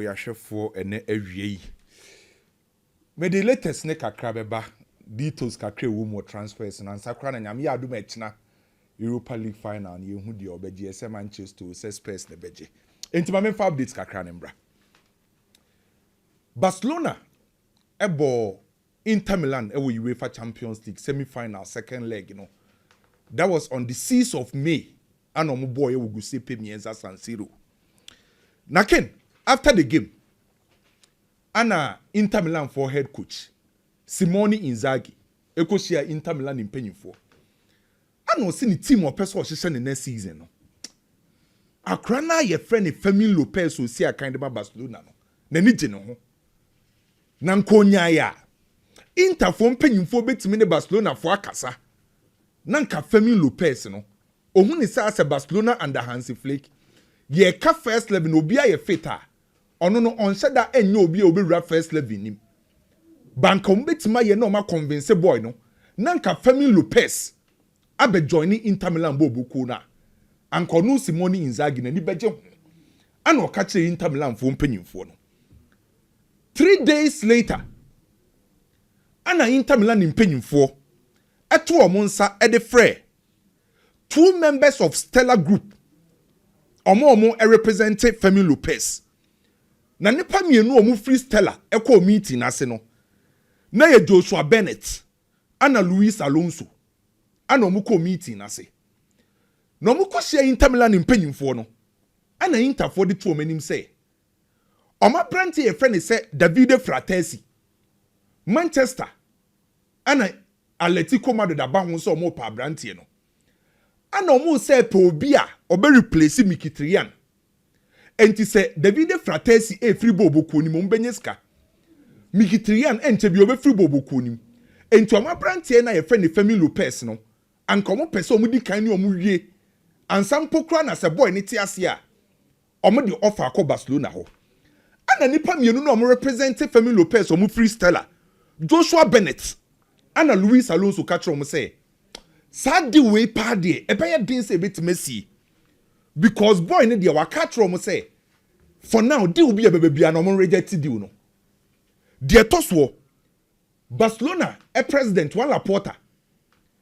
We are chef for ene ewie. Me the latest ne kakra beba details kakra wo mo transfers na ansakra na nyame adu mechina Europa League final ye hu de obeje ese Manchester se Spurs ne beje. Enti ma memfa updates kakra ne mbra. Barcelona ebo Inter Milan ewo UEFA Champions League semi-final second leg, That was on the 6th of May. And omo boy ewo gusepe mienza San Siro. Naken after the game, Anna Inter Milan for head coach Simone Inzaghi ekoshia Inter Milan impanyimfo. Ano see the team or person ohyehyɛ ne next season no. Akra na ye friend Fermin Lopez o si akan de Barcelona no. Nani gye ne ho. Na nkonya ya. Inter for mpanyimfo betimi ne Barcelona for akasa. Na nka Fermin Lopez no. Ohun ni sa Barcelona under Hansi Flick. Ye ka first level no bia ye fita. Ono no onhyɛ da enye obi obewura first level nim. Banka mbetima ye no ma convince boy no. Na nka Fermin Lopez abe join Inter Milan bobuku na. Anko no Simone Inzaghi na ni beje ho. Ana o ka kire Inter Milan fo mpanyimfo no. 3 days later, ana Inter Milan mpanyimfo eto omo nsa e de frɛ 2 members of Stellar Group. Omo represent Fermin Lopez. Na nipa mienu omo free Stella ekɔ meeting ase no. Na ye Joshua Bennett, ana Luis Alonso. Ana omo kɔ meeting ase. Na omo kɔ share Inter Milan mpanyimfo no. Ana Inter for the two omanim say. Omo brand ye friend say Davide Fratesi. Manchester. Ana Atletico Madrid aba ho so omo pa brand no. Ana omo say pe obi a obe replace Mkhitaryan. Enti se Davide Fratesi free bobo ni mo mbenyeska. Mkhitaryan ente bi obe free bobo ni. Enti omo brantie na ye friend Fermin Lopez no. Anka omo pese omo di kan ni omo wie. Ansam pokra na se boy ni ti ase a. Omo di offer akọ Barcelona ho. Ana nipa mienu no omo represent Fermin Lopez omo free Stella. Joshua Bennett. Ana Luis Alonso catch omo say Sadi we pa de ebeye din se betimesi. Because boy ne de waka tro say for now deal be a baby and omo reject deal no. De toswo Barcelona president Juan Laporta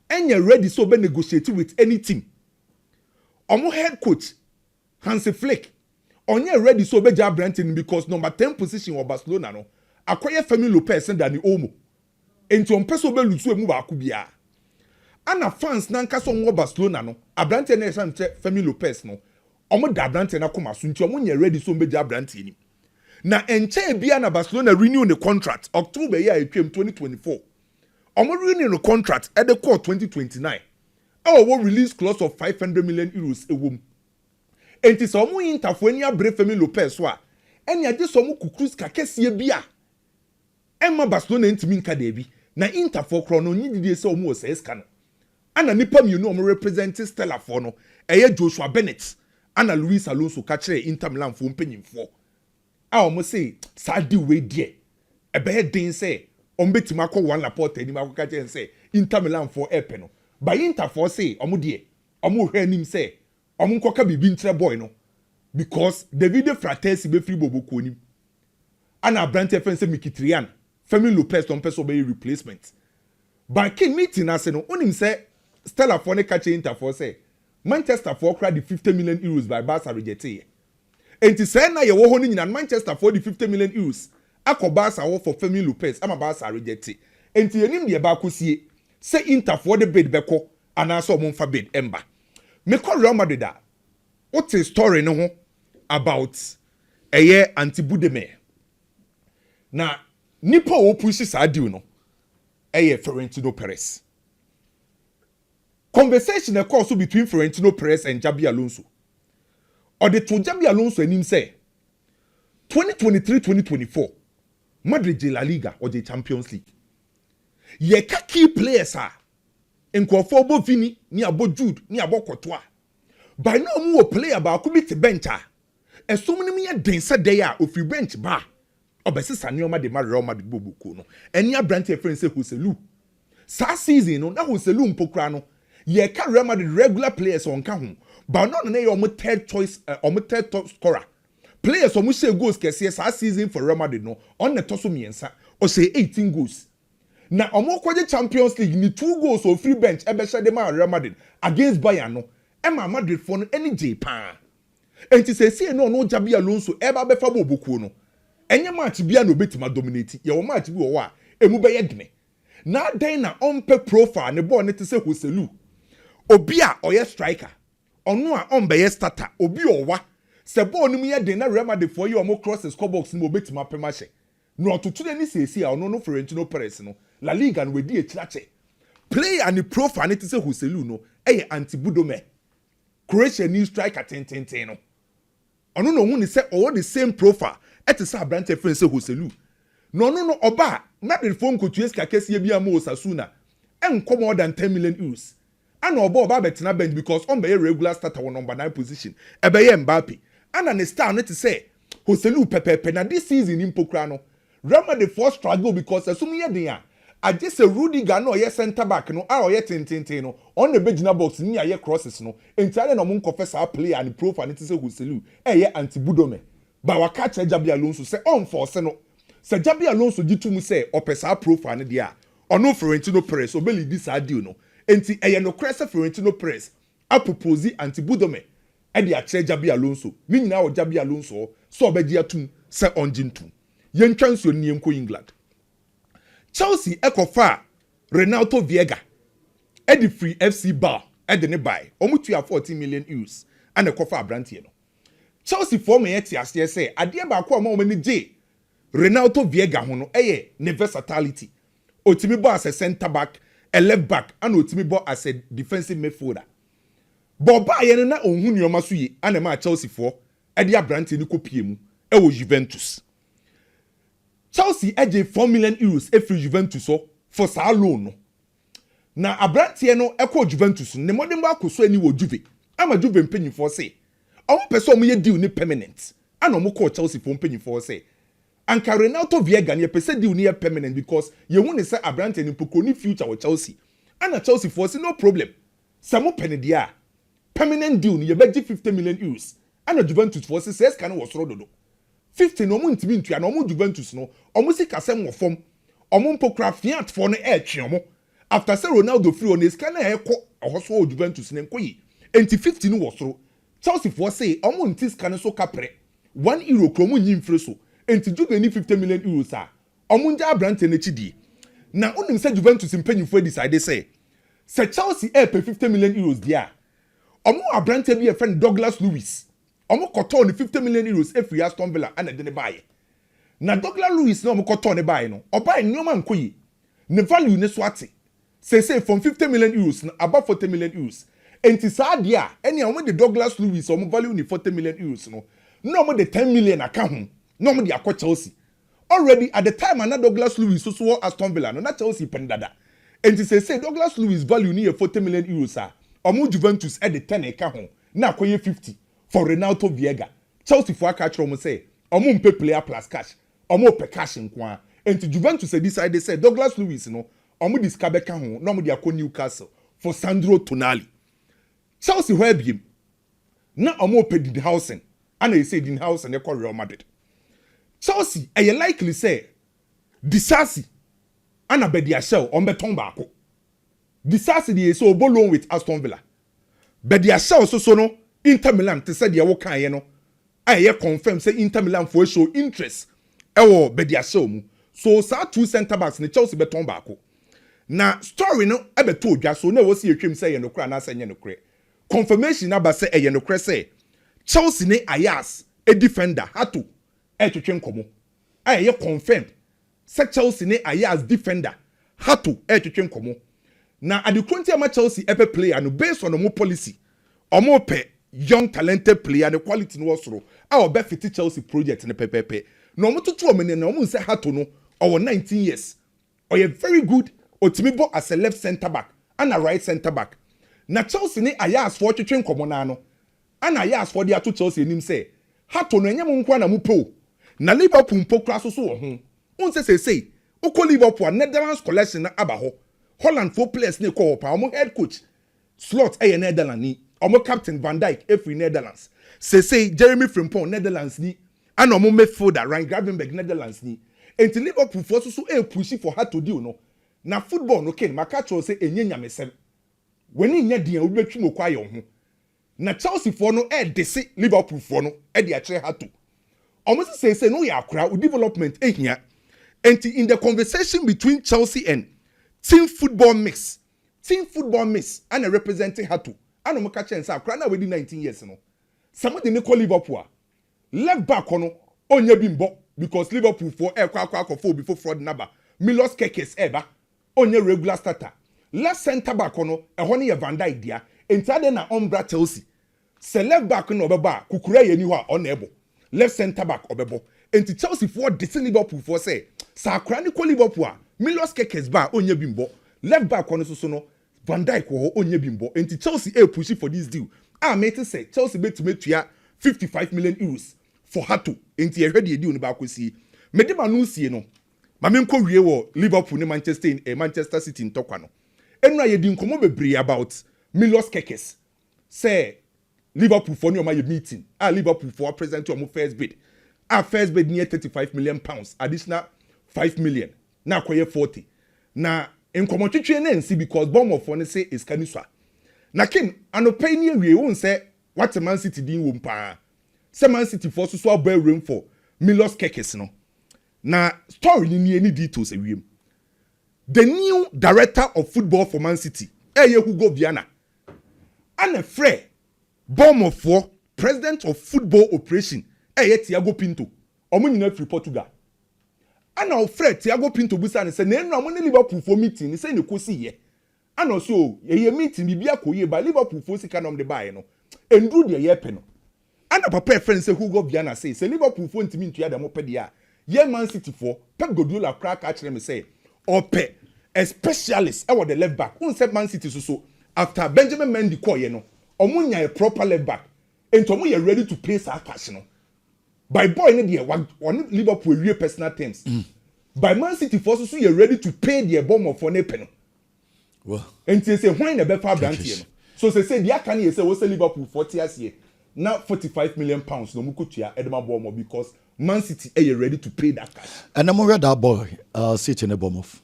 enye ready so be negotiate with any team. Omo head coach Hansi Flick onye ready so be ja Brantin because number 10 position of Barcelona no akoye Fermin Lopez and Dani Olmo. Enti on peso be lusu emu ba akubia. Ana fans na nka so nwo Barcelona no abrante na yesa nche Fermin Lopez no omo da abrante na koma so nti omo nye ready so mbeja abrante ni na enche bia na Barcelona renew the contract October year etwem 2024 omo renew the contract at the court 2029 wo release clause of 500 million euros ewom enti so omo interfo ani abre Fermin Lopez so a eni age so omo kukrus kakesie bia emma Barcelona ntimi nka da bi na interfo kro no nyidie se omo se ska no. Ana nipa mienu omo represent Stella for no eye Joshua Bennett ana Luis Alonso ka kire Inter Milan fo mpanyimfo a omo say sadi we die ebe den say omo betima akọ Juan Laporta ni ma ka kire say Inter Milan fo epe no by Inter for say omo die omo hwe anim say omo nkoka bibi ntre boy no because Davide Fratesi be free bobo ko nim ana Brante fense Mkhitaryan Fermin Lopez ton person be replacement by king meeting ase no onim say Stella for ne catch Inter for say Manchester for cry the 50 million euros by Barca rejected. Enti say na ye wo ho ni nyina Manchester for the 50 million euros akọ Barca wo for Fermin Lopez ama Barca rejected. Enti yenim de ba kosie say Inter for the bid beko ana so mo mfa bid emba. Me call Real Madrid da. What is story no ho about eye anti-Budeme. Na nipa wo push sa deal no. Eye Florentino Perez. Conversation occurs between Florentino Perez and Xabi Alonso. Or the to Xabi Alonso and him say 2023-2024 Madrid La Liga or the Champions League. Ye ka key players are nkofo bo Vini ni abo Jude ni abo Courtois. By no mu player ba ku bit bencha. E so many me den say dey a ofi bench ba. Obesisa nioma de Real Madrid bobuku no. Eni abrante friend say Hoselu. Sa season no na Hoselu mpokra no. Ye ka Real Madrid regular players on ka ho. But not na your third choice or third top scorer. players omo say goals kese sa season for Real Madrid no on the toso miensa o say 18 goals na omo kwaje Champions League ni 2 goals o free bench ebe hye dem Real Madrid against Bayern no ema Madrid for no any J pa enti say no Xabi Alonso eba be fa bobukuo no enye match bia no betima dominate ye wo match bi wo a emu be yedene na den na onpe profile ne ball ne te say Hoselu obi a oye striker ono a onbe ye starter obi owa se ball no ye den na Real Madrid for you omo cross score box no betima pema hye no otutu ni sesi a ono no Florentino Perez no La Liga no wedi ekirache play and the profile ne te say Hoselu no eye anti-Budome Croatian new striker ten no ono no hu ni say all the same profile et say Abrante friend say Hoselu no oba Madrid phone ko tueska kese bia ma Osasuna enko more than 10 million euros ana oba betina bench because on be regular starter on number 9 position e be Mbappe ana ne star no te say Hoselu pepepe na this season in Pokra no Real Madrid for struggle because assume ye den a just a Rudiger no ye center back no a ye ten no on the bejina box ni ye crosses no entire no mo confess play and profile te say Hoselu ye anti-Budome ba wa catch Xabi Alonso say on force no say Xabi Alonso gitu say opesa profile ne dia ono Florentino Perez obeli this deal no enti eye no crest Florentino Perez a propose anti-Budome e dia che Xabi Alonso ni nyina wo Xabi Alonso so obeji atum say onjintu yen twanso ni enko England Chelsea ekofa Renato Viega edi free FC Bar edi ne buy omutua 14 million euros and ekofa Abrante no Chelsea for me yet ase say ade ba ko ma omani je Renato Viega ho no eye ne versatility otimi bo as a center back a left back and otimi bo as a defensive midfielder bo ba ye na ohun nioma so yi and ma Chelsea for ede Abrante ni kopie mu e wo Juventus Chelsea eje 4 million euros every Juventus for sa loan no na Abrante no ekọ Juventus ne modern ba akoso ani wo Juve ama Juve mpenyin for say omo pese omo ye deal ni permanent ana omo call Chelsea for mpenyin for say anka Renato Viega ne pese deal ni permanent because ye hu ne say Abrante ni poko ni future with Chelsea ana Chelsea for say no problem samo pen dia permanent deal ni ye beji 50 million euros ana Juventus for say says kan wo soro dodo 50 no mo ntimi ntua no mo Juventus no omo sika sem wo fom omo mpokra fiat for no twe omo after say Ronaldo free on his kana e ko ohoso Juventus ne nkoyi enti 50 no wo soro Chelsea for say omo ntis kan so kapre 1 euro kromo nyi mfre so enti Juve ni 50 million euros a omo nja Abrante na chidi na onim say Juventus mpanyifo decide say Chelsea pay 50 million euros dia omo Abrante bi e friend Douglas Luiz omo koto ni 50 million euros every Aston Villa and de ne baye na Douglas Luiz na omo koto ne baye no obaye nyoma nkoyi ne value ne so ate say from 50 million euros na above 40 million euros enti saa dia eni omo de Douglas Luiz omo value ni 40 million euros no na omo de 10 million aka ho na omo de akọ Chelsea already at the time na Douglas Luiz so Aston Villa no na Chelsea pen dada enti say Douglas Luiz value ni 40 million euros a omo Juventus e de 10 aka ho na akoye 50 for Renato Viega Chelsea for catch omo say omo mpe player plus cash omo pe cash nko enti Juventus decide say Douglas Luiz no omo discover ka ho na omo de akọ Newcastle for Sandro Tonali Chelsea where biem na omo pe Dinhausen and say Dinhausen e call Real Madrid Chelsea e likely say Disasi ana bedia shell on beton baako Disasi dey so obolon with Aston Villa bedia shell so no Inter Milan te said ye wo kan ye no aye confirm say Inter Milan for show interest e wo bedia shell mu so sa two center backs ne Chelsea beton baako na story no e beto odwa so na wo si etwem say ye no kra na say ye no kra confirmation na ba say ye no kra say Chelsea ne Ayas a defender hato e twetwe nkomo aye confirm say Chelsea ne Ayas defender hato e twetwe nkomo na adekronti ama Chelsea epe player no based on omo policy omo pe young talented player the quality no wasoro a obe fit Chelsea project ne pepepe no omo tutu omene na omo say hato no or 19 years or a very good otimibo as a left center back and a right center back na Chelsea ne Ayas for twetwe nkomo na no and Ayas for dia to Chelsea nim say hato no enyem nkwa na mupo na Liverpool mpokra so wo ho un say uko Liverpool Netherlands collection na aba ho Holland for players ne ko pa omo head coach slot e Netherlands ni omo captain Van Dijk every Netherlands say Jeremy Frimpong Netherlands ni and omo midfielder Ryan Gravenberch Netherlands ni enti Liverpool for so push for her to deal no na football no ken maka say enye nyamesem wani nya dia wo betwi mo kwa ye ho na Chelsea for no dese Liverpool for no de a kire her to almost say no ya akra development ehia enti in the conversation between Chelsea and team football mix and representing her to and omo ka chance akra na we di 19 years no somebody ne call Liverpool left back no onya bimbo because Liverpool for kwa for before fraud number Milos Kekes eba onya regular starter left center back no ehon ye Van Dijk dia entade na ombra Chelsea se left back no obeba kukura ye ni ho a on ebo left center back obebo enti Chelsea for the Liverpool for say sakra ni call Liverpool Milos Kekes ba onya bimbo left back no so no Van Dijk wo onya bimbo enti Chelsea push for this deal mate say Chelsea bet to metua 55 million euros for her to enti e hwede edi oni ba kwesi medema no sie no ma me nko wie wo Liverpool ne Manchester City ntokwa no enu aye di nkomo bebre about Milos Kekes say Liverpool for no ma ye meeting Liverpool for present your first bid near 35 million pounds additional 5 million na akoye 40 na nkomo twetwe na nsi because Bournemouth for ne say is kaniswa na kin anopai ni awie won say what Man City din wo mpa say Man City for so abel room for Milos Kekes no na story ni any details awiem the new director of football for Man City Hugo Viana and a friend Bournemouth for president of football operation Thiago Pinto omo nyina free Portugal and our friend Thiago Pinto busa ne say na enu amone Liverpool for meeting ni say ne kosi ye and also ye meeting bibia koye ba Liverpool for sika nom de bae no endru de ye pe no and papa friend say Hugo Viana say Liverpool for ntimi ntua de mo pe de a ye Man City for Pep Guardiola crack actually me say ope a specialist the left back unse Man City so after Benjamin Mendy call ye no omunya a proper left back and omu ye ready to pay sa cash no by boy ne de one Liverpool real personal terms by Man City for so you ready to pay the bomb for ne pen. Well, and say when the befa brand here. So say the can you say we say Liverpool 40 years here. Now 45 million pounds no mukutia Edema Bournemouth because Man City are ready to pay that cash. And I'm read that boy sit in a Bournemouth.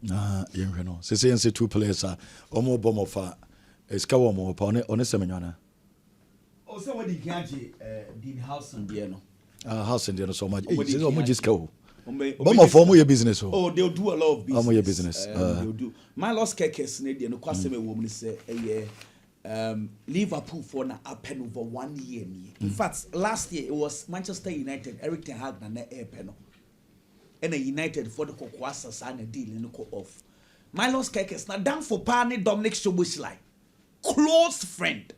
You know. Say two players are omo Bournemouth is kawo mo pa on semenyana. Oh, so what did the house and the house and so much. It's just go. Bournemouth for your business. Oh, they'll do a lot of business. Your business. They'll do. My lost Kekes ne no kwaseme woman say Liverpool for na happen over 1 year. In fact, last year it was Manchester United, Eric Ten Hag na pen. And a United for the Kokwasa sign a deal in the off. My lost Kekes na down for Pani Dominic Soboslai. Close friend.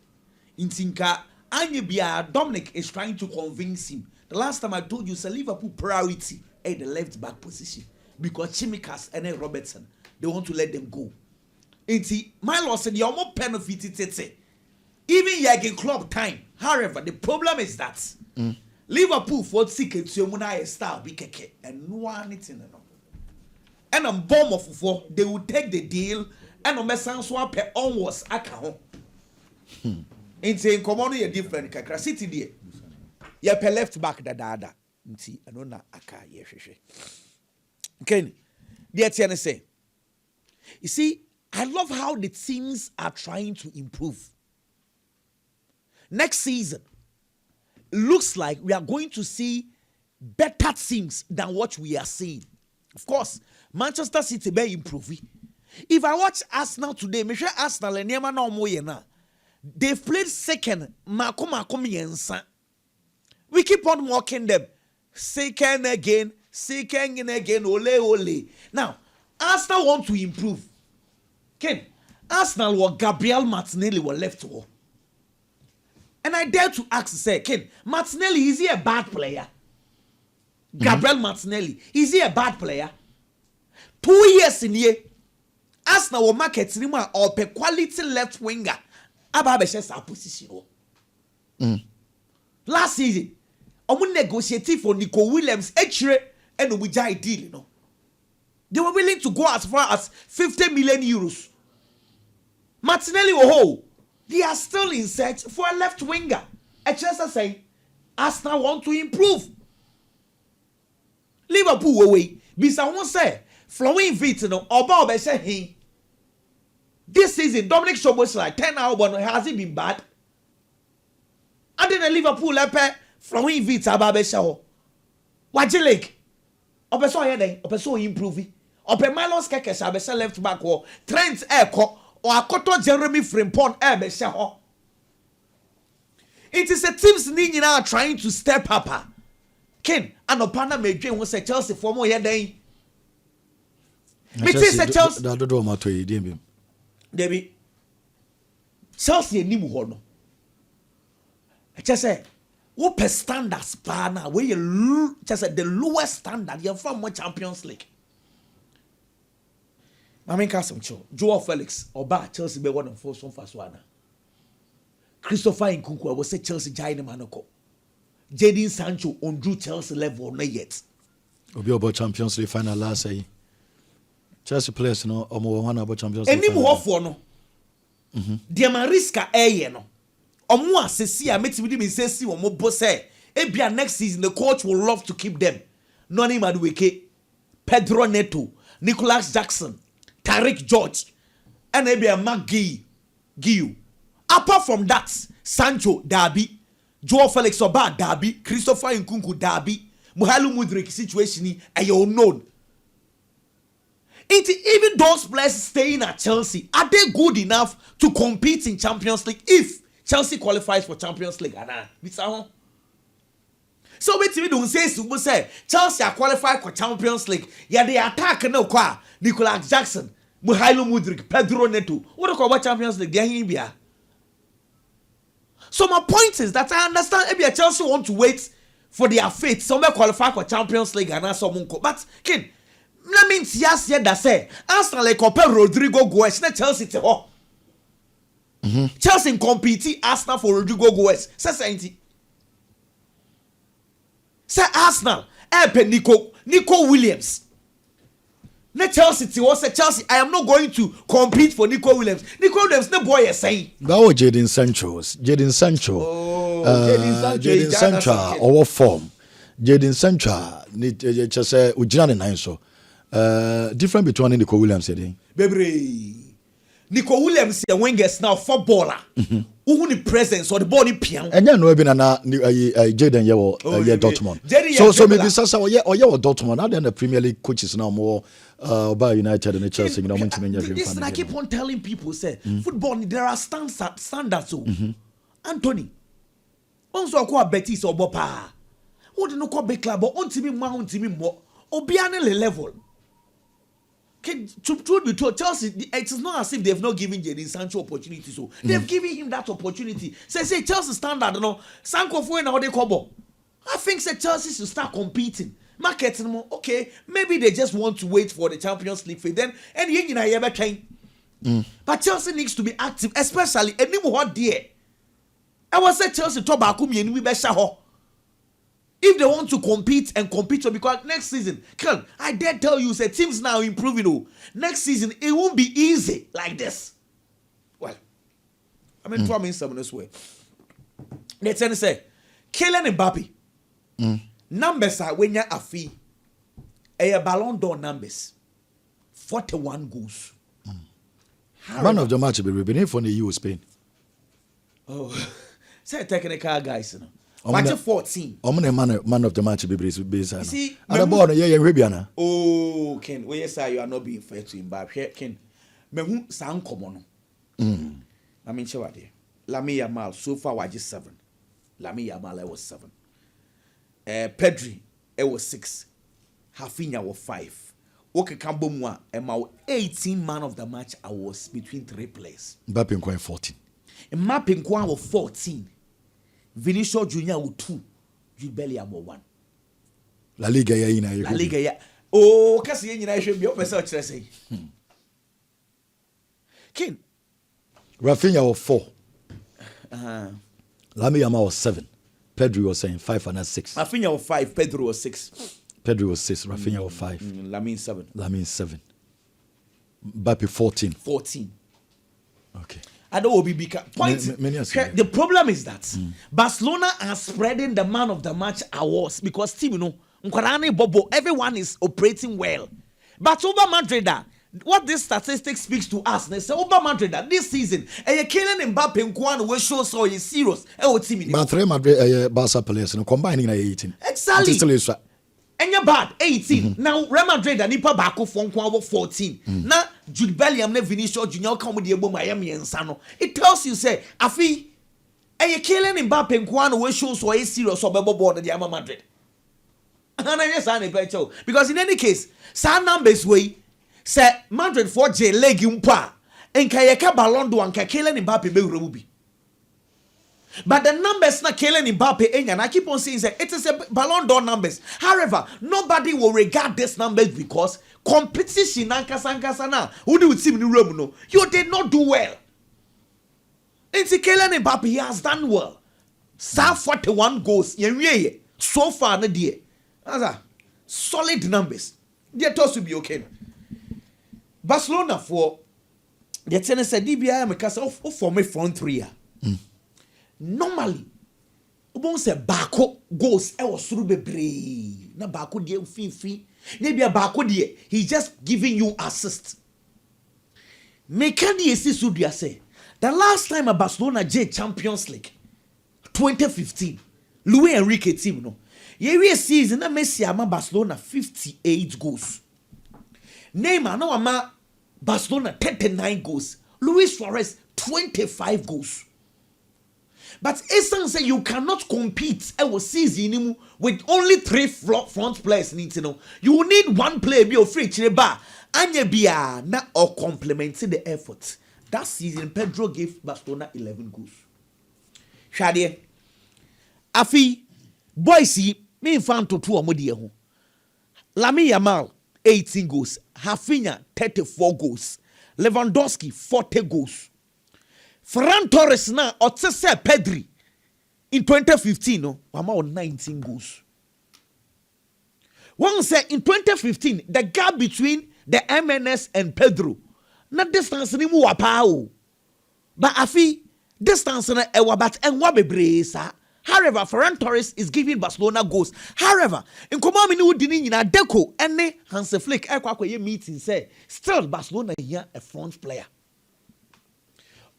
In Tinka, Anyabia Dominic is trying to convince him. The last time I told you, it's a Liverpool priority at the left back position because Chimikas and Robertson, they want to let them go. And see, my Lord said, you're more benefit. Even Jurgen Klopp time. However, the problem is that Liverpool for tickets, you muna star be keke and no one anything. And on bomb of four, they will take the deal and on Messan swap onwards account. And saying, come on, you're different. Kakra City there. You're per left back da da. Nti anona aka ye hwehwe. Okay. Dear Tiana say. You see, I love how the teams are trying to improve. Next season, looks like we are going to see better teams than what we are seeing. Of course, Manchester City may improve. If I watch Arsenal today, me sure Arsenal and Nema na omo ye na. They've played second. We keep on walking them. Second again, ole. Now, Arsenal want to improve. Ken, Arsenal or Gabriel Martinelli were left to. And I dare to ask, say, Ken, Martinelli, is he a bad player? Gabriel Martinelli, is he a bad player? 2 years in here, Arsenal will market cinema or per quality left winger. Ababeshes our position. Last season, I'm negotiating for Nico Williams, and we jai deal, you know. They were willing to go as far as 50 million euros. Martinelli, they are still in search for a left winger. Chelsea say, Arsenal want to improve. Liverpool away. Bisa won say flowing fit no oba obe say he. This season Dominic Szoboszlai 10 album has it been bad? And then Liverpool lepe flowing fit aba be ho. Waje Lake. Ope so ye den, ope so improve. Ope Milan keke sa be say left back wo. Trent Eko or akoto Jeremy Frimpong be say ho. It is a teams ni nyina trying to step up. Ken anopana medwen wo say Chelsea for mo ye den. Me say Chelsea da do ma to yi dem. Debi Chelsea ni mu ho no. I say what per standards pa na we you just the lowest standard you from Champions League. I mean cast some cho Joao Felix oba Chelsea be one of four so far so ana. Christopher Nkunku was say Chelsea giant manoko. Jadon Sancho on Drew Chelsea level not yet. Obi about Champions League final last say. Chelsea players no omo one about Champions League. Any more for no. Dia Mariska no. Omo asesi a metimi me say si omo bo say ebia next season the coach will love to keep them. Noni Madueke, Pedro Neto, Nicholas Jackson, Tariq George, and ebia Giu. Apart from that, Sancho Derby, Joao Felix Oba Derby, Christopher Nkunku Derby, Muhalu Mudrik situation are you known. Even those players staying at Chelsea, are they good enough to compete in Champions League if Chelsea qualifies for Champions League? So we don't say Chelsea are qualified for Champions League. Yeah, they attack no kwa Nicholas Jackson, Muhalu Mudrik, Pedro Neto. What do you call Champions League? They're here. So my point is that I understand maybe Chelsea want to wait for their fate. Some may qualify for Champions League and some won't. But kin, that means yes, that say Arsenal like compare Rodrigo Goes, not Chelsea to ho. Chelsea compete Arsenal for Rodrigo Goes. Say Arsenal, Nico Williams. Not Chelsea to say Chelsea. I am not going to compete for Nico Williams. Nico Williams, no boy is saying. That was Jadon Sancho. Oh, Jadon Sancho. Our form. Jadon Sancho. Just say Ujana nine so. Different between Nico Williams, baby. Nico Williams is a wingers now footballer. Who the presence or the body piano. And you know, Jadon Dortmund. So maybe Sasa or Dortmund. Now then the Premier League coaches now more by United and Chelsea. This I keep on telling people say football there are standards. So Anthony, also call Betis or Bopa. What do you call big club or on TV more Obiane level? Truth be told, Chelsea, it is not as if they have not given Jadon Sancho opportunity. So they have given him that opportunity. Say Chelsea standard, no. Sancho for now they cover. I think say Chelsea should start competing. Marketing more. Okay, maybe they just want to wait for the Champions League for then. And you know, ever came. But Chelsea needs to be active, especially any more dear. I was say Chelsea talk about we be ho. If they want to compete because next season, I dare tell you, say teams now improving. Oh, next season it won't be easy like this. Well, I mean, to mean some this way. Let's say, Kylian Mbappe. Numbers are when you're a fee. A Ballon d'Or numbers, 41 goals. Man of the match be revenue from the EU Spain. Oh, say technical guys, you know. Match 14. Man of the match be based. See, oh, Ken, where yes, you are not being fair to him, but Ken, me sound common. I mean, what there? Lamine Yamal so far was just 7. Lamine Yamal was 7. Pedri was 6. Rafinha was 5. Okay, Kambomwa, 18 man of the match awards between 3 players. Mbappe 14. Mbappe was 14. Vinicius Junior with 2. Jude Bellingham 1. La Liga ya. Oh, kasi yen nyina hwe bi o pese o kire sei. King. Rafinha was 4. Lamine Yamal was 7. Pedro was saying 5 and 6. Rafinha was 5. Pedro was 6. Pedro was 6. Rafinha was 5. Lamine 7. Lamine 7. Mbappe 14. 14. Okay. I don't be point. The problem is that Barcelona are spreading the man of the match awards because team, you know, Nkarane Bobo, everyone is operating well. But over Madrid, what this statistic speaks to us, they say over Madrid this season, and Kylian Mbappe Nkwano will show so is serious. But 3 Madrid Barca players combining 18. Exactly. And you're bad 18. Now Real Madrid and Nipa Bako for 14. Now Jude Bellingham ne Vinicius Junior come with the Miami and Sano. It tells you say Afi and you Kylian Mbappe Nkwano will show so is serious or Bebo board the Real Madrid. Because in any case, some numbers way say Madrid for J leg umpa and Kayaka Ballon d'Or and Kylian Mbappe be rebubi. But the numbers na Kylian Mbappe and I keep on saying that it is a Ballon d'Or numbers. However, nobody will regard these numbers because competition na who do team in Rome no you did not do well. It's Kylian Mbappe, he has done well. 41 goals so far na dear. Solid numbers. They thought to be okay. Barcelona for the tennis said DBI because of for me front 3. Normally, ubon say Bako goes I was through bebre. Na Bako die free. Maybe a Bako die he just giving you assist. Mekani esi sudia say the last time a Barcelona J Champions League 2015 Luis Enrique team no. Yewe season na Messi ama Barcelona 58 goals. Neymar no ama Barcelona 39 goals. Luis Suarez 25 goals. But Esan say you cannot compete season with only 3 front players need to know. You need one player be free chireba anya bia na or complementing the effort. That season Pedro gave Barcelona 11 goals. Shade Afi boys me fan to 2 omodi ho. Lamine Yamal 18 goals, Rafinha 34 goals, Lewandowski 40 goals. Ferran Torres na otse Pedri in 2015 no, wama 19 goals. One say in 2015 the gap between the MNS and Pedro na distance ni mu wapa o. But afi distance na ewa but enwa bebre sa. However, Ferran Torres is giving Barcelona goals. However, in Komami ni udini na Deco ene Hansi Flick ekwa meeting say still Barcelona here a front player.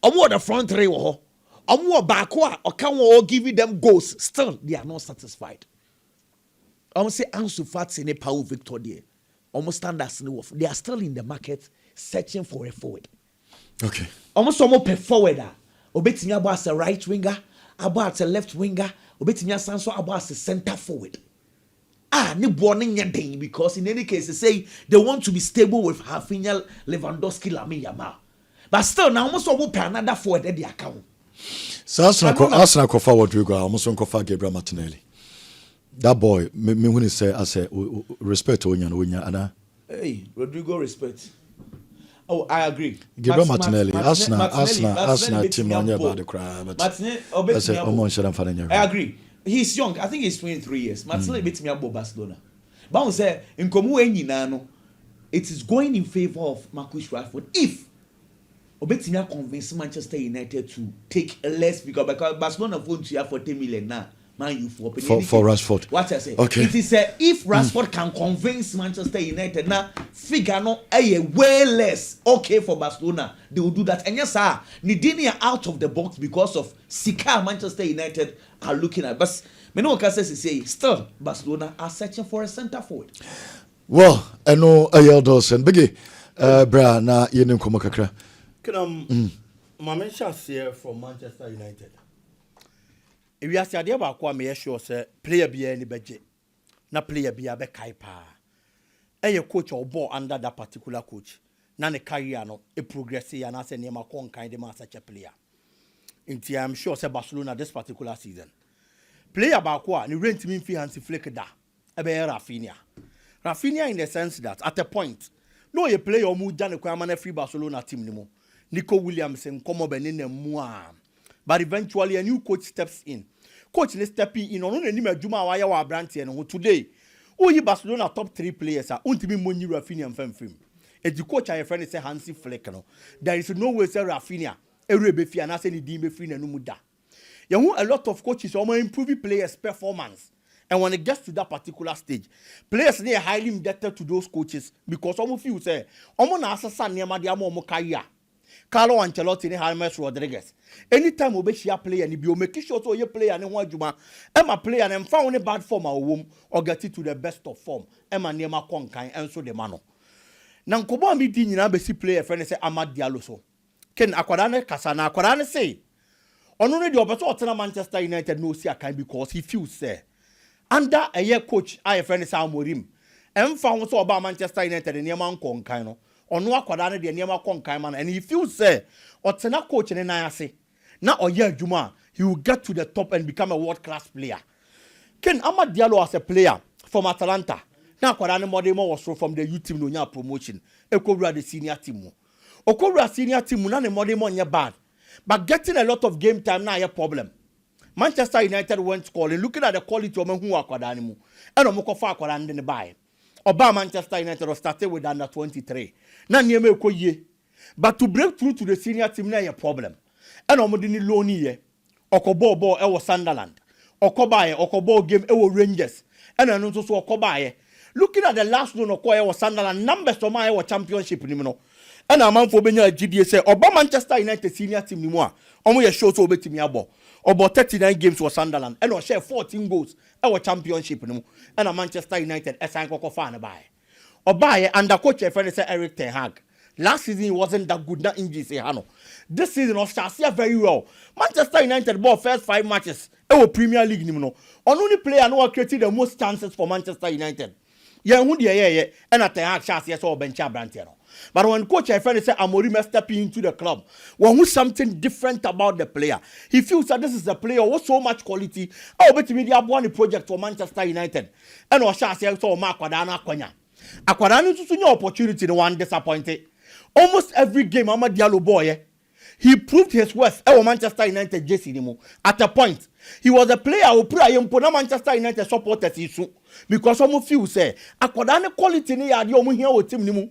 Omo the front 3 wo. Omo baako a oka wo giving them goals. Still they are not satisfied. Omo say Ansu Fati ne Pau Victor there. Omo standards ni they are still in the market searching for a forward. Okay. Omo so mo pe forward a obetimi abo as a right winger. About a left winger, obetinya sanso about a center forward. Ni born in because in any case they say they want to be stable with Rafinha, Lewandowski, Lamine Yamal. But still now almost open another forward at the account. So Arsenal go forward we go almost go for Gabriel Martinelli. That boy me when he say I say respect Onya ana. Hey, Rodrigo respect. Oh, I agree. Gabriel Martinelli, Arsenal team on your body cry. I agree. He's young. I think he's 23 years. Martinelli beats me about Barcelona. But I say in Komu it is going in favor of Marcus Rashford if Obetimia convince Manchester United to take less because Barcelona vote to have 40 million now. Man, you for Rashford. What I say? Okay. It is if Rashford can convince Manchester United now, figure no a way less okay for Barcelona, they will do that. And yes, sir, Nidinia out of the box because of Sika Manchester United are looking at. But me know what say still Barcelona are searching for a centre forward. Well, I know Ayel Dawson. Biggie, bra na yenim komo kakra. My mention here from Manchester United. If you ask the about what me sure say player be any budget, na player be a be kai pa. A coach or ball under that particular coach. Na ne career no a progress and as a name a con kind of such a player. Inti I'm sure say Barcelona this particular season. Player about what ni rent me fi Hansi Flick da. E be Rafinha. Rafinha in the sense that at a point, no a player or mu jane kwa man free Barcelona team ni mo. Nico Williams and come up and mua. But eventually a new coach steps in. Coach is stepping in on any Juma Waya wa Branty and today. Oh, you Barcelona top 3 players are ultimately Rafinha and Fermin. As the coach I friend say Hansi Flick. There is no way say Rafinha every be fi and I say the be free na no muda. You a lot of coaches are improving players' performance. And when it gets to that particular stage, players they are highly indebted to those coaches because some of you say, "Omo na asasa niama di amo kaya." Carlo Ancelotti ni James Rodriguez. Anytime we share player ni bi o make sure so ye player ni ho adwuma. Emma player na mfa woni bad form a wom or get it to the best of form. Emma niama konkan enso de mano. Na nkobo mi di nyina be si player friend say Amad Diallo so. Ken akwada ne kasa na akwada ne say ono ne di obeto otena Manchester United no si akan because he feels say under a year coach I friend say Amorim. Emfa won so oba Manchester United niama konkan no. Ono akwada ne de niema konkan man and he feels say otena coach ne nan ase na oye adwuma he will get to the top and become a world class player. Ken Amad Diallo as a player from Atalanta na akwada ne model was from the youth team no nya promotion ekowura the senior team mo okowura senior team na ne model mo nya bad but getting a lot of game time na a problem. Manchester United went calling looking at the quality of who akwada ne mu and omokofa akwada ne ne buy Oba Manchester United was started with under 23. Na nieme ekoye. But to break through to the senior team na a problem. And omodi ni loan ye. Okobo ball e was Sunderland. Okobo game e was Rangers. And anu so okobaye. Looking at the last loan okoye was Sunderland numbers to my was championship ni no. And a man for benya GDA say Oba Manchester United senior team ni mo a. Omo ye show so obetimi abo. About 39 games for Sunderland and share 14 goals our championship no and a Manchester United assign koko fan buy or buy under coach friend say Eric Ten Hag. Last season he wasn't that good, not injury say hano. This season of Chelsea very well. Manchester United ball first 5 matches our Premier League ni no. Only player no created the most chances for Manchester United. Yeah, who yeah and at Ten Hag Chelsea so bench brand no. But when coach I friend say Amorim stepping into the club, when who's something different about the player, he feels that this is a player with so much quality. Oh, but me have won a project for Manchester United, and or shall say so Mark Wadana Konya. Akwadani to new opportunity the one disappointed. Almost every game, Amad Diallo boy, he proved his worth. Manchester United Jesse Nimo at a point. He was a player who play Manchester United supporters issue because some of you say Akwadani quality ni adi omu here with team nimu.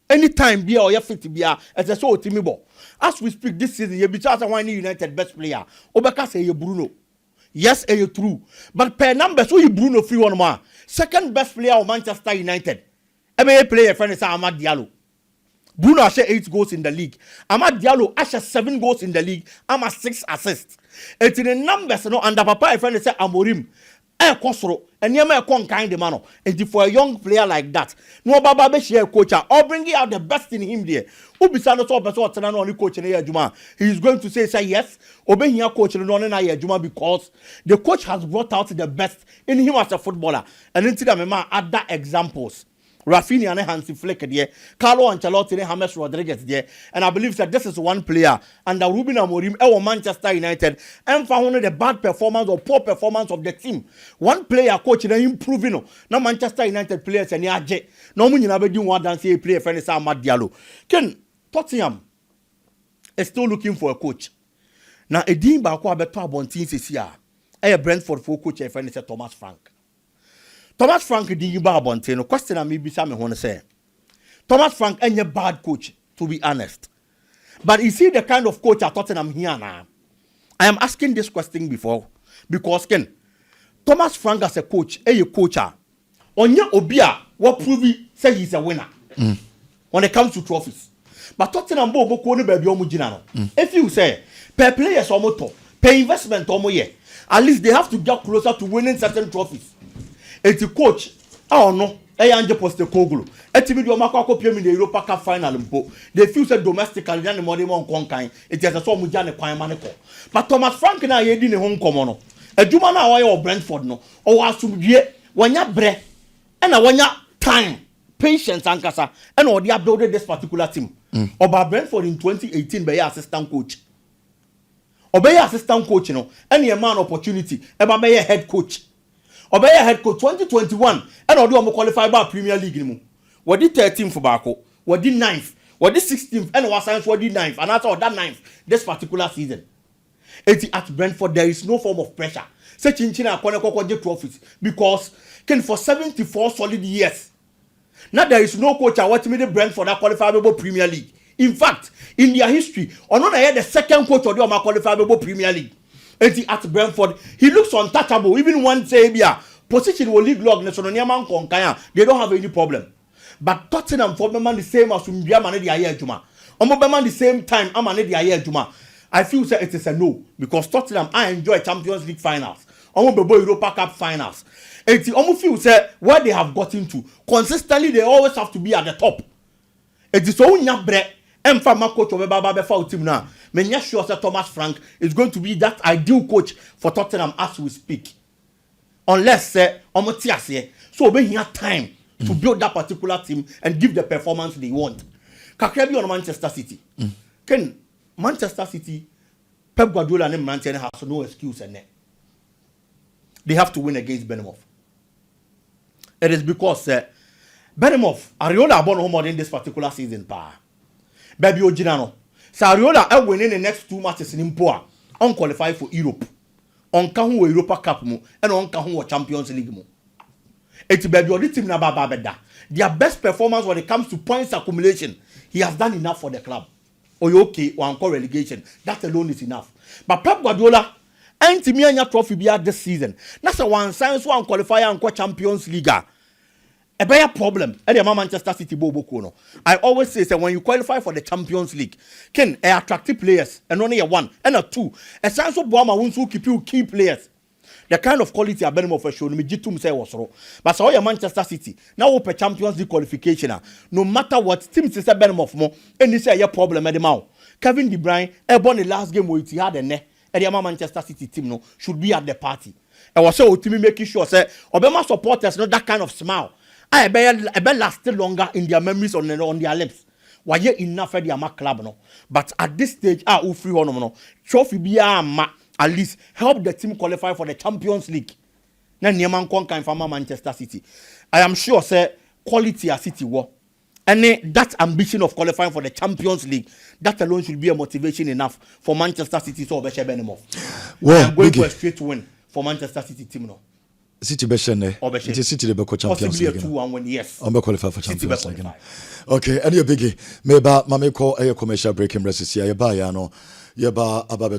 Anytime be or fit be as a so team ball. As we speak this season, you be just a United best player. Obeka say you Bruno. Yes, you true. But per numbers, so you Bruno free one more. Second best player of Manchester United. MA player friend is Amad Diallo. Bruno has 8 goals in the league. Amad Diallo has 7 goals in the league. I'm 6 assists. It's in the numbers no under papa friend is Amorim. Kosoro and yema kon kind of man. And for a young player like that, no baba be share coach or bringing out the best in him there. Ubisano so person tena only coach in Juma. He is going to say yes, obey here coach in na Juma because the coach has brought out the best in him as a footballer. And into them other examples. Rafinha and Hansi Flick there, Carlo Ancelotti and James Rodriguez there, and I believe that this is one player under Ruben Amorim or Manchester United and found the bad performance or poor performance of the team. One player coach and improving now Manchester United players and yaje. No money never do one dance a player friend is Amad Diallo. Ken Tottenham is still looking for a coach. Now a team back what better about teams this year. A Brentford for coach a friend is Thomas Frank. Thomas Frank di ba abonte no question am bi sa me ho say Thomas Frank any bad coach to be honest, but is he the kind of coach at Tottenham here now? I am asking this question before because Ken Thomas Frank as a coach coacher onya obi a what prove say he's a winner when it comes to trophies, but Tottenham bo ko no ba bi omo gina no if you say per players omo to per investment omo ye at least they have to get closer to winning certain trophies. It's a coach. Oh no, Anje Postecoglou. Etimi do makwa kopie mi the Europa Cup final mpo. They feel say domestically na money mon konkan. It is a so mu jane kwan ma ne ko. But Thomas Frank na ye di ne ho nkomo no. Adwuma na wa ye Brentford no. O asumdie, wanya bre. E na wanya time, patience ankasa. E na odi build this particular team. Oba Brentford in 2018 be assistant coach. Obey assistant coach no. Any a man opportunity. E ba be head coach. Obey head coach 2021 and odo mo qualify by Premier League ni mu. We did 13th for Bako, we did 9th, we did 16th and was science we did 9th and after that 9th this particular season. At Brentford there is no form of pressure. Say chinchina akwane trophies because can for 74 solid years. Now there is no coach at what made Brentford that qualify by Premier League. In fact, in their history, Onana had the second coach of the qualified Premier League. At Brentford, he looks untouchable. Even one say, position will league log, they don't have any problem. But Tottenham for the same as Umbiamane the Ayer Juma. Omobeman the same time, Amane the Ayer Juma. I feel that it is a no because Tottenham I enjoy Champions League finals. Omobe Europa Cup finals. And almost feel say where they have gotten to consistently, they always have to be at the top. It is so nyabre. Emfa coach of Baba Before team now. Menya sure that Thomas Frank is going to be that ideal coach for Tottenham as we speak. Unless Omotiase, so when he had time to build that particular team and give the performance they want. Kakrabi on Manchester City. Can Manchester City, Pep Guardiola and Manchester has no excuse in there. They have to win against Bournemouth. It is because Bournemouth, Ariola born home in this particular season, Baby Ojinano. So Ariola are winning the next 2 matches in Impoa, unqualified for Europe. On Kahu Europa Cup and on Kahu Champions League. It's baby Odi team na bada. Their best performance when it comes to points accumulation, he has done enough for the club. Okay, or encore relegation. That alone is enough. But Pep Guardiola ain't me anya trophy be this season. That's a one science one qualifier and Champions League. A bigger problem. Manchester City Bobo. I always say that when you qualify for the Champions League, can attractive players and only a one and a two. A sense of Bama wants to keep you key players. The kind of quality a Benham of a show, me jitum say was wrong. But so your Manchester City now open Champions League qualification. No matter what team is a Benham of more, and this is your problem at the mouth. Kevin De Bruyne, born the last game with he had a net, and the Manchester City team no should be at the party. I was so to me making sure say Obama supporters not that kind of smile. I bet last longer in their memories on their lips. Why you enough for their club no? But at this stage, free one no trophy be at least help the team qualify for the Champions League. Na Nieman Konka from Manchester City. I am sure say quality a City war. And that ambition of qualifying for the Champions League, that alone should be a motivation enough for Manchester City to overshare Benham. Well, I'm going for a straight win for Manchester City team no. City Beshene. It is City the Champions League. Possibly a 2-1 win, yes. I'm qualify for Champions League. Okay, and you biggie. Maybe Mame call a commercial break in Resist. Yaba Yano. Yaba Ababe